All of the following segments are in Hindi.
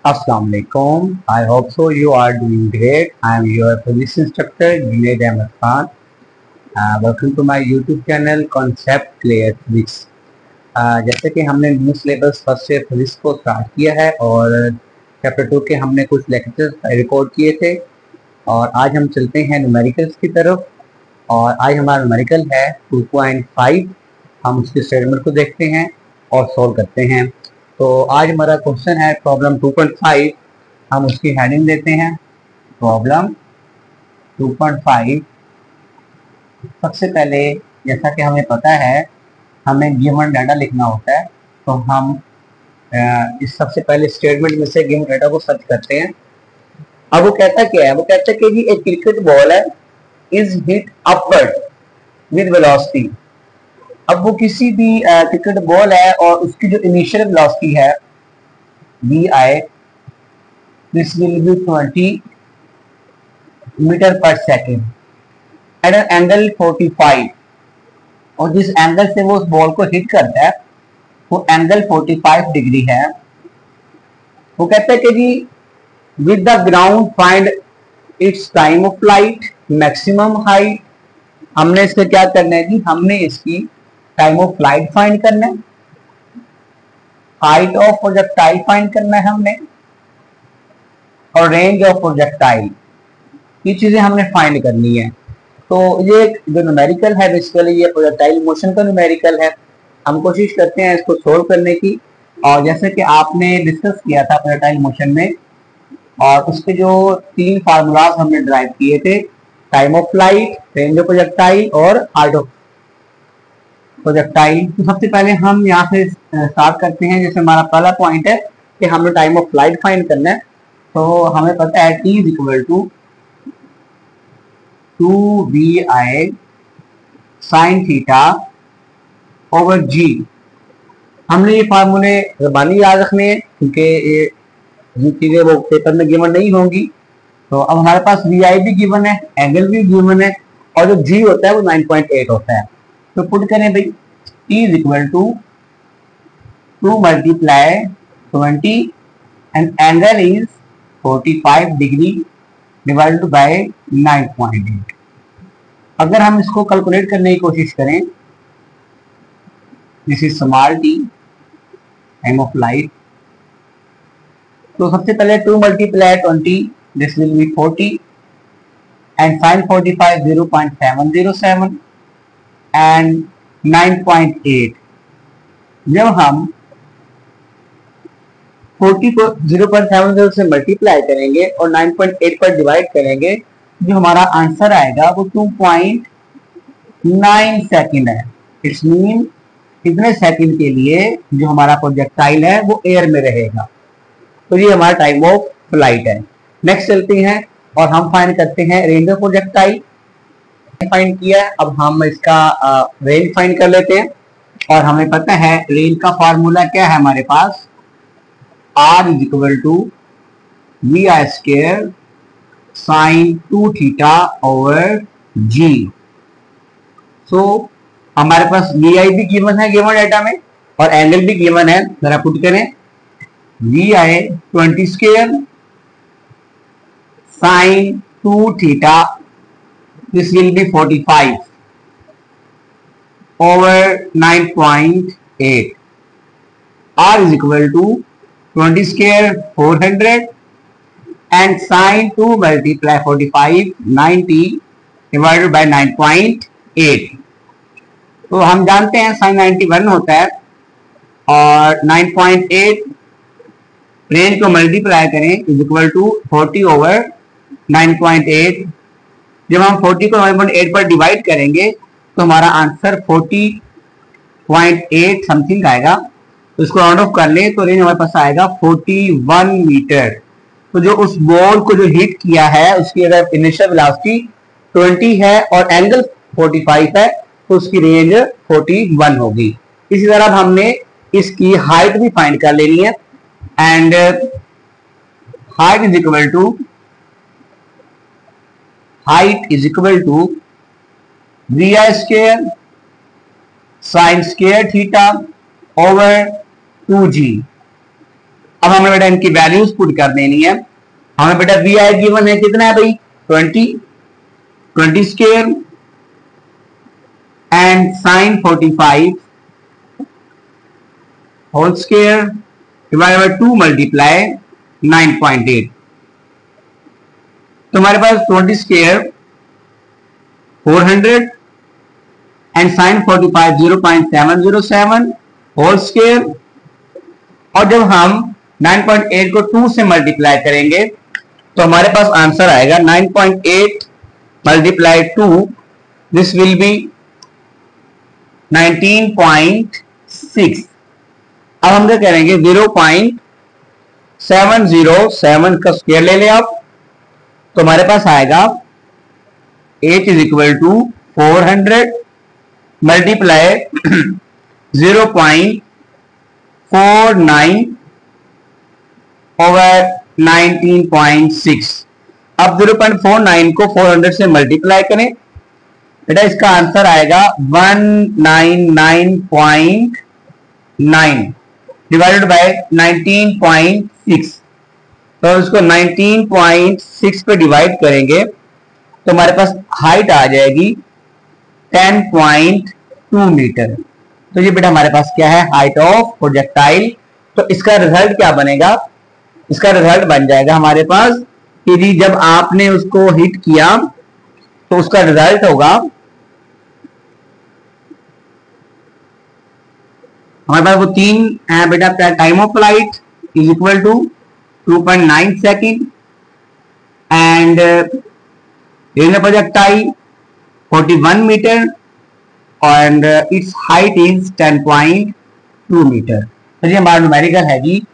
Assalamu alaikum. I hope so you are doing great. I am your physics instructor Junaid Ahmed Khan. Welcome to my YouTube channel Concept Clear Physics. जैसे कि हमने new syllabus first year physics को स्टार्ट किया है और चैप्टर 2 के हमने कुछ लेक्चर्स रिकॉर्ड किए थे और आज हम चलते हैं न्यूमेरिकल्स की तरफ। और आज हमारा न्यूमेरिकल है 2.5। हम उसके स्टेटमेंट को देखते हैं और सॉल्व करते हैं। तो आज हमारा क्वेश्चन है प्रॉब्लम 2.5। हम उसकी हेडिंग देते हैं प्रॉब्लम 2.5। सबसे पहले जैसा कि हमें पता है हमें गिवन डाटा लिखना होता है, तो हम इस सबसे पहले स्टेटमेंट में से गिवन डाटा को सर्च करते हैं। अब वो कहता क्या है, वो कहता है कि जी एक क्रिकेट बॉल है is hit upward with velocity. अब वो किसी भी क्रिकेट बॉल है और उसकी जो इनिशियल वेलोसिटी है V I, this will be 20 meter per second at an angle 45, और जिस एंगल से वो उस बॉल को हिट करता है वो एंगल 45 डिग्री है। वो कहता है कि जी with the ground find its time of flight maximum height. हमने इसका क्या करना है जी, हमने इसकी टाइम ऑफ फ्लाइट फाइंड करना है, हाइट ऑफ प्रोजेक्टाइल फाइंड करना है हमने, और रेंज ऑफ प्रोजेक्टाइल, ये चीजें हमने फाइंड करनी है। तो ये जो न्यूमेरिकल है बेसिकली ये प्रोजेक्टाइल मोशन का न्यूमेरिकल है। हम कोशिश करते हैं इसको सोल्व करने की। और जैसे कि आपने डिस्कस किया था प्रोजेक्टाइल मोशन में, और उसके जो 3 फार्मूलाज हमने ड्राइव किए थे, time of flight, range of projectile और हाइट ऑफ प्रोजेक्टाइल। तो सबसे पहले हम यहाँ से स्टार्ट करते हैं। जैसे हमारा पहला पॉइंट है कि हमें टाइम ऑफ फ्लाइट फाइंड करना है, तो हमें पता है T is equal to 2vi sine theta over g. हमने ये फार्मूले ज़बानी याद रखने हैं क्योंकि ये चीजें वो पेपर में गिवन नहीं होंगी। तो अब हमारे पास vi भी गिवन है, एंगल भी गिवन है, और जो g होता है वो 9.8 होता है। तो पुट करें भाई T is equal to 2 multiply 20 and angle is 45 degree divided by 9.8। अगर हम इसको कैलकुलेट करने की कोशिश करें, this is small t time of light, तो सबसे पहले 2 multiply 20 this will be 40 and sin 45 0.707 and 9.8। जब हम 40 को 0.70 से मल्टीप्लाई करेंगे और 9.8 पर डिवाइड करेंगे, जो हमारा आंसर आएगा वो 2.9 सेकेंड है। इट्स मीन इतने सेकेंड के लिए जो हमारा प्रोजेक्टाइल है वो एयर में रहेगा। तो ये हमारा टाइम ऑफ फ्लाइट है। नेक्स्ट चलते हैं और हम फाइंड करते हैं रेंज ऑफ प्रोजेक्टाइल। फाइंड किया है, अब हम इसका रेंज फाइंड कर लेते हैं। और हमें पता है रेंज का फॉर्मूला क्या है हमारे पास, R is equal to v i square sine 2 theta over g. So हमारे पास वी आई भी गिवन है गिवन डाटा में, और एंगल भी गिवन है। जरा पुट करें V I 20 square sine 2 theta, this will be 45 over 9.8. R is equal to 20 square 400 and sin 2 multiply 45 90 divided by 9.8। तो हम जानते हैं sin 91 होता है, और 9.8 रेंज को मल्टीप्लाई करें इज इक्वल टू 40 ओवर 9.8। जब हम 40 को 9.8 पर डिवाइड करेंगे तो हमारा आंसर 40.8 समथिंग आएगा। तो इसको राउंड ऑफ कर ले तो रेंज हमारे पास आएगा 41 मीटर। तो जो उस बॉल को जो हिट किया है उसकी अगर इनिशियल वेलोसिटी 20 है और एंगल 45 है तो उसकी रेंज 41 होगी। इसी तरह हमने इसकी हाइट भी फाइंड कर लेनी है, and height is equal to height is equal to vi square sin square theta over 2g। अब हमें बेटा इनकी वैल्यूज पुट कर देनी है। हमें बेटा वी आई गिवन है कितना है भाई 20 square and sine 45 whole square divide by 2 multiply 9.8। तो हमारे पास 20 square 400 and sine 45 0.707 whole square, और जब हम 9.8 को 2 से मल्टीप्लाई करेंगे तो हमारे पास आंसर आएगा 9.8 मल्टीप्लाई 2, दिस विल बी 19.6। अब हम क्या करेंगे 0.707 का स्क्वायर ले लें आप, तो हमारे पास आएगा h is equal to 400 multiply 0.49 over 19.6। अब 0.49 को 400 से मल्टीप्लाई करें बेटा, इसका आंसर आएगा 199.9 डिवाइडेड बाय 19.6। तो इसको 19.6 पे डिवाइड करेंगे तो हमारे पास हाइट आ जाएगी 10.2 मीटर। तो ये बेटा हमारे पास क्या है हाइट ऑफ प्रोजेक्टाइल। तो इसका रिजल्ट क्या बनेगा, इसका रिजल्ट बन जाएगा हमारे पास कि जी जब आपने उसको हिट किया तो उसका रिजल्ट होगा हमारे पास वो 3 है बेटा। Time of flight is equal to 2.9 second and range of projectile 41 meter and its height is 10.2 meter. तो ये हमारा न्यूमेरिकल है जी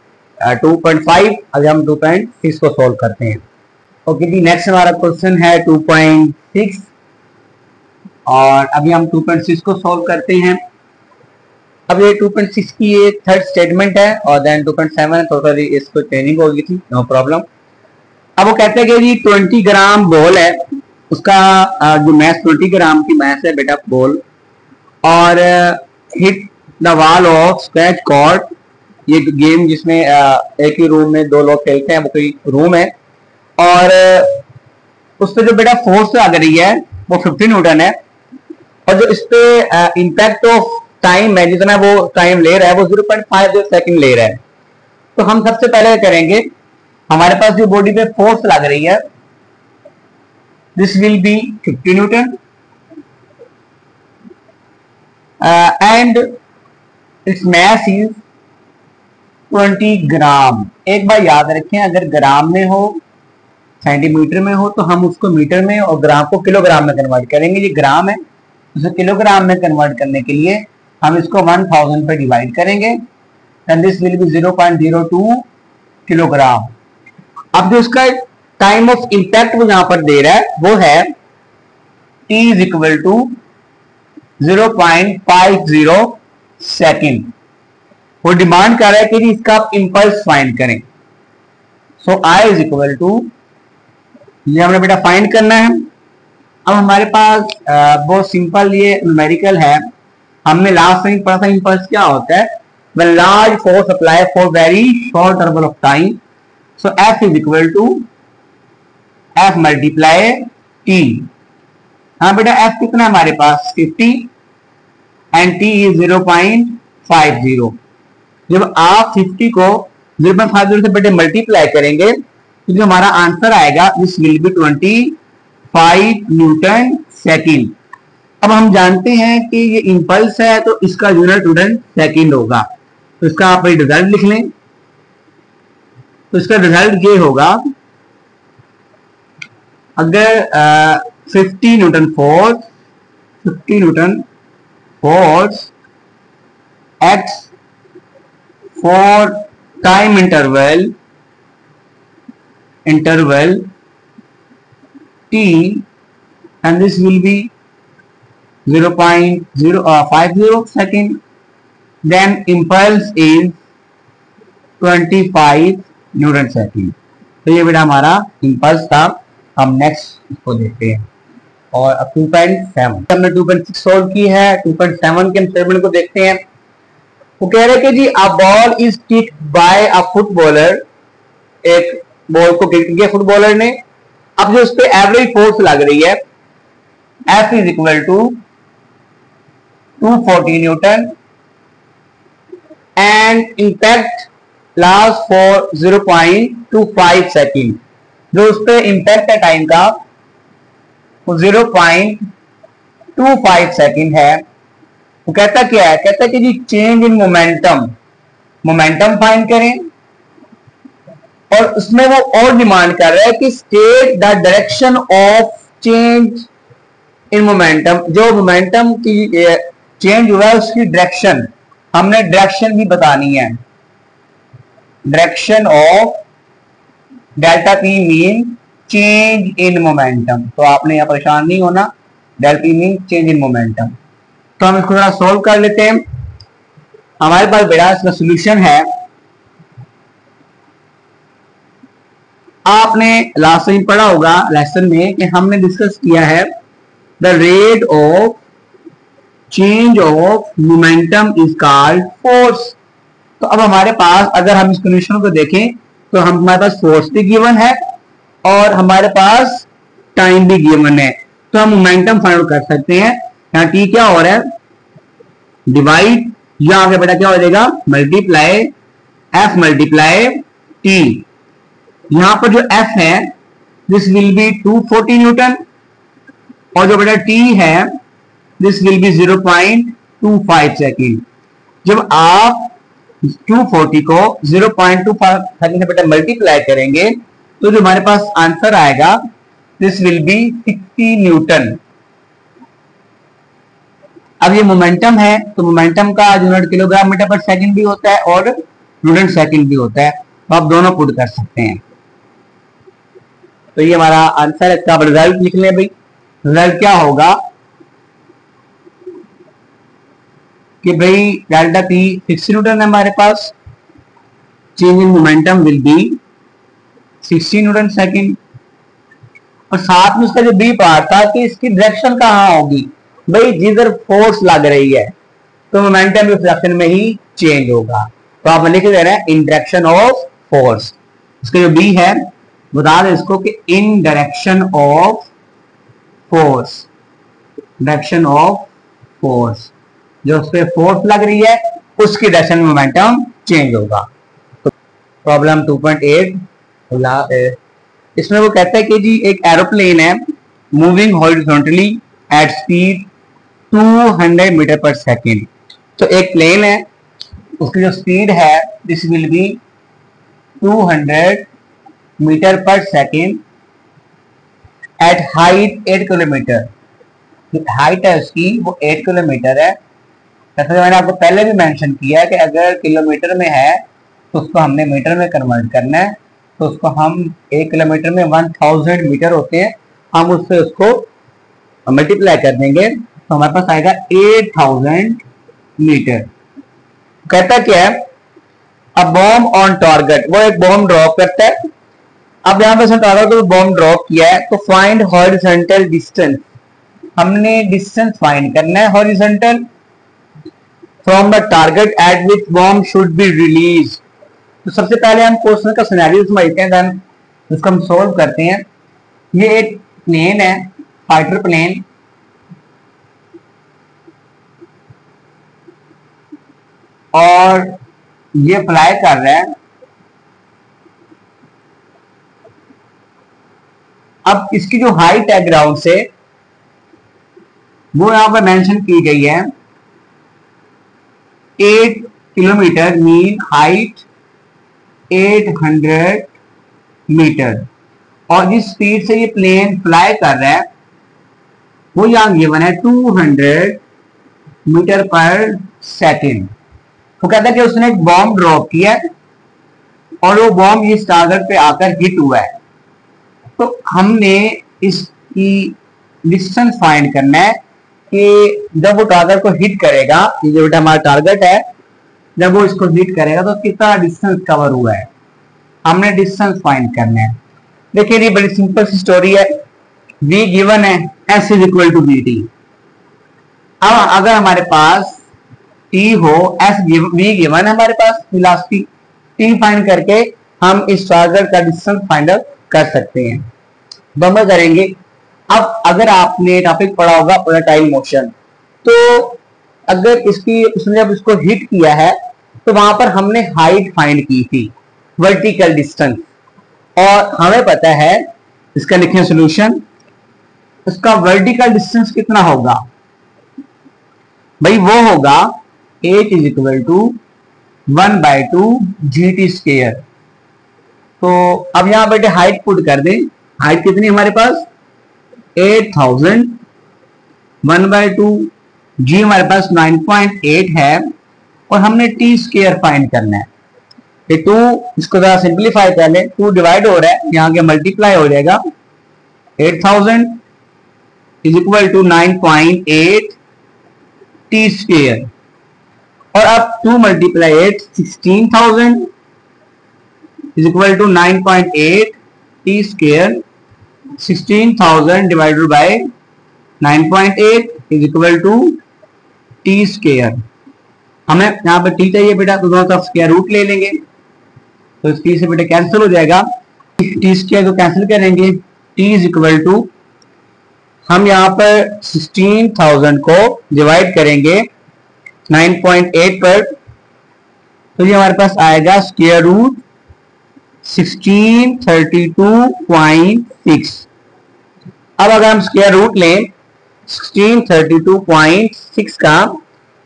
2.5। अगर हम 2.6 को सोल्व करते हैं। ओके जी, नेक्स्ट हमारा क्वेश्चन है 2.6 और अभी हम 2.6 को सोल्व करते हैं। अब ये 2.6 की ये थर्ड स्टेटमेंट है और देन 2.7 टोटली इसको ट्रेनिंग होगी थी, नो प्रॉब्लम। अब वो कहते हैं कि जी 20 ग्राम बॉल है, उसका जो मैथ 20 ग्राम की मैथ है बेटा बॉल, और hit the wall of squash court, ये गेम जिसमें एक ही रूम में 2 लोग खेलते हैं, वो कोई रूम है, और उस पर जो बेटा फोर्स लग रही है वो 50 न्यूटन है, और जो इस पे इम्पैक्ट ऑफ टाइम है जितना वो टाइम ले रहा है वो 0.50 सेकंड ले रहा है। तो हम सबसे पहले करेंगे, हमारे पास जो बॉडी पे फोर्स लग रही है this will B 50 Newton and its mass is 20 ग्राम। एक बार याद रखें, अगर ग्राम में हो सेंटीमीटर में हो तो हम उसको मीटर में और ग्राम को किलोग्राम में कन्वर्ट करेंगे। ये ग्राम है, उसे किलोग्राम में कन्वर्ट करने के लिए हम इसको 1000 पे डिवाइड करेंगे and this will B 0.02 kilogram. अब जो इसका टाइम ऑफ इंपैक्ट वो यहां पर दे रहा है वो है t is equal to 0.50 second. वो डिमांड कर रहा है कि इसका आप इंपल्स फाइंड करें। So i is equal to, ये हमने बेटा फाइंड करना है। अब हमारे पास बहुत सिंपल ये न्यूमेरिकल है, हमने लास्ट टाइम पढ़ा था इंपल्स क्या होता है, when large force apply for very short interval of time. So f is equal to f multiply t। हाँ बेटा f कितना है हमारे पास 50 एंड t इज 0.50। जब आप 50 को 0.50 से बेटे मल्टीप्लाई करेंगे तो जो हमारा आंसर आएगा this will B 25 Newton second. अब हम जानते हैं कि ये इंपल्स है तो इसका यूनिट न्यूटन सेकेंड होगा, तो इसका आप रिजल्ट लिख लें। तो इसका रिजल्ट ये होगा, अगर 50 Newton force act for time interval t and this will be 0.050 second, then impulse is 25 Newton second. तो ये बेटा हमारा इंपल्स था। हम नेक्स्ट इसको देखते हैं और अब 2.7 हमने 2.6 सोल्व की है, 2.7 के स्टेटमेंट को देखते हैं। वो कह रहे कि जी a ball is kick by a footballer, एक बॉल को किक किया फुटबॉलर ने, अब जो उस पर एवरेज फोर्स लग रही है F is equal to 240 newton and impact last for 0.25 second. जो उस पर इम्पैक्ट है टाइम का वो 0.25 सेकेंड है। वो कहता क्या है, कहता है कि जी change in momentum, momentum find करें, और उसमें वो और डिमांड कर रहा है कि state the direction of change in momentum, जो मोमेंटम की चेंज हुआ है उसकी डायरेक्शन, हमने डायरेक्शन भी बतानी है। Direction of delta P mean change in momentum, तो आपने यहां परेशान नहीं होना, delta P mean change in momentum. तो हम इसको थोड़ा सोल्व कर लेते हैं। हमारे पास बेटा इसका सोल्यूशन है, आपने लास्ट टाइम पढ़ा होगा लेसन में कि हमने डिस्कस किया है the rate of change of momentum is called force. तो अब हमारे पास अगर हम इस कंडीशन को देखें तो हमारे पास फोर्स भी गिवन है और हमारे पास टाइम भी गिवन है, तो हम मोमेंटम फाइंड कर सकते हैं। यहाँ टी क्या हो रहा है, डिवाइड, यहां आगे बेटा क्या हो जाएगा, मल्टीप्लाई एफ मल्टीप्लाई टी। यहां पर जो एफ है दिस विल बी 240 न्यूटन और जो बेटा टी है दिस विल बी 0.25 सेकेंड। जब आप 240 को 0.25 सेकेंड से बेटा मल्टीप्लाई करेंगे तो जो हमारे पास आंसर आएगा दिस विल बी 60 न्यूटन। अब ये मोमेंटम है तो मोमेंटम का यूनिट किलोग्राम मीटर पर सेकंड भी होता है और न्यूटन सेकंड भी होता है, तो आप दोनों पुट कर सकते हैं। तो ये हमारा आंसर है। इसका रिजल्ट लिख लें भाई, रिजल्ट क्या होगा कि भाई डेल्टा पी 60 न्यूटन है हमारे पास, change in momentum will be 60 newton second, और साथ में उसका जो बी पार्ट था कि इसकी डायरेक्शन कहाँ होगी, भाई जिधर फोर्स लग रही है तो मोमेंटम भी उस डायरेक्शन में ही चेंज होगा। तो आप लिख दे रहे हैं इन डायरेक्शन ऑफ फोर्स, इसका जो बी है बता दें इसको कि इन direction of force, direction of force, जो उस पर फोर्स लग रही है उसकी डायरेक्शन में मोमेंटम चेंज होगा। तो प्रॉब्लम 2.8 इसमें वो कहता है कि जी एक एरोप्लेन है moving horizontally at speed 200 meter per second. तो एक प्लेन है उसकी जो स्पीड है this will be 200 meter per second at height 8 kilometer. Height है उसकी वो 8 किलोमीटर है। जैसे मैंने आपको पहले भी मेंशन किया है कि अगर किलोमीटर में है तो उसको हमने मीटर में कन्वर्ट करना है, तो उसको हम 1 किलोमीटर में 1000 मीटर होते हैं, हम उससे उसको मल्टीप्लाई कर देंगे तो हमारे पास आएगा 8000 मीटर। कहता क्या है, अ बॉम्ब ऑन टारगेट, वो एक बॉम्ब ड्रॉप करता है। अब यहां पर टारगेट को बॉम्ब ड्रॉप किया है तो फाइंड हॉरिजॉन्टल डिस्टेंस, हमने डिस्टेंस फाइंड करना है horizontal from the target eight which bomb should be release. तो सबसे पहले हम क्वेश्चन का सिनेरियो समझते हैं, देन इसको हम सोल्व करते हैं। ये एक प्लेन है, फाइटर प्लेन, और ये फ्लाई कर रहा है। अब इसकी जो हाइट है ग्राउंड से वो यहां पर मेंशन की गई है 8 किलोमीटर, मीन हाइट 800 मीटर, और जिस स्पीड से ये प्लेन फ्लाई कर रहा है वो यहां गिवन है 200 मीटर पर सेकेंड। वो कहता है कि उसने एक बॉम्ब ड्रॉप किया और वो बॉम्ब इस टारगेट पे आकर हिट हुआ है। तो हमने इसकी डिस्टेंस फाइंड करना है कि जब वो टारगेट को हिट करेगा, ये जो हमारा टारगेट है, जब वो इसको हिट करेगा तो कितना डिस्टेंस कवर हुआ है, हमने डिस्टेंस फाइंड करना है। देखिए ये बड़ी सिंपल सी स्टोरी है, v गिवन है s is equal to bt। अब अगर हमारे पास टी हो, एस वी गिवन है हमारे पास वेलोसिटी, टी फाइंड करके हम इस टारगेट का डिस्टेंस फाइंड आउट कर सकते हैं। तो हम करेंगे। अब अगर आपने टॉपिक पढ़ा होगा प्रोजेक्टाइल मोशन, तो अगर इसकी उसने जब इसको हिट किया है तो वहां पर हमने हाइट फाइंड की थी, वर्टिकल डिस्टेंस, और हमें पता है इसका लिखें सोल्यूशन, उसका वर्टिकल डिस्टेंस कितना होगा भाई, वो होगा h is equal to 1/2 GT square. तो अब यहां बेटे हाइट पुट कर दें, हाइट कितनी हमारे पास 8000, 1/2 जी हमारे पास 9.8 है, और हमने टी स्क्वायर फाइंड करना है। ये 2 इसको जरा सिंप्लीफाई कर लें, 2 डिवाइड हो रहा है, यहां के मल्टीप्लाई हो जाएगा, 8000 is equal to 9.8 T square, और अब 2 multiply 8 16,000 is equal to 9.8 T square, 16,000 divided by 9.8 is equal to T square. हमें यहाँ पे टी चाहिए बेटा, तो दोनों तरफ स्क्वायर रूट ले लेंगे, तो इस टी से बेटा कैंसिल हो जाएगा, टी स्क्वायर को कैंसिल करेंगे, टी इज इक्वल टू, हम यहाँ पर 16,000 को डिवाइड करेंगे 9.8 पर, तो ये हमारे पास आएगा स्क्वायर रूट 1632.6। अब अगर हम स्क्वायर रूट लें 1632.6 का,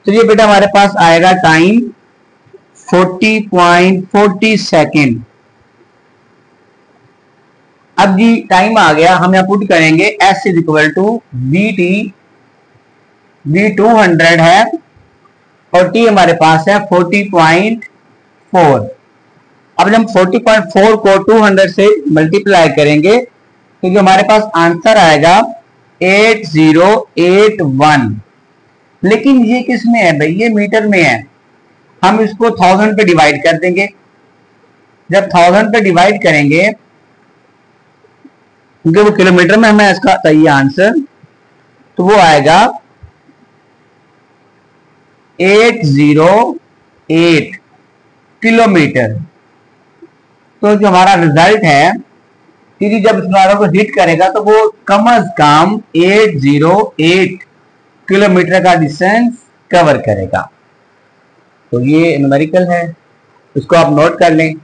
तो ये बेटा हमारे पास आएगा टाइम 40.40 सेकेंड। अब जी टाइम आ गया, हम यहाँ पुट करेंगे s is equal to V T, V 200 है और t हमारे पास है 40.4। अब जब हम 40.4 को 200 से मल्टीप्लाई करेंगे तो जो हमारे पास आंसर आएगा 8081। लेकिन ये किस में है भाई, ये मीटर में है, हम इसको 1000 पे डिवाइड कर देंगे। जब 1000 पे डिवाइड करेंगे, क्योंकि वो किलोमीटर में हमें इसका चाहिए आंसर, तो वो आएगा 808 किलोमीटर। तो जो हमारा रिजल्ट है, टीटी जब इस नारा को हिट करेगा तो वो कम से कम 808 किलोमीटर का डिस्टेंस कवर करेगा। तो ये न्यूमेरिकल है, इसको आप नोट कर लें।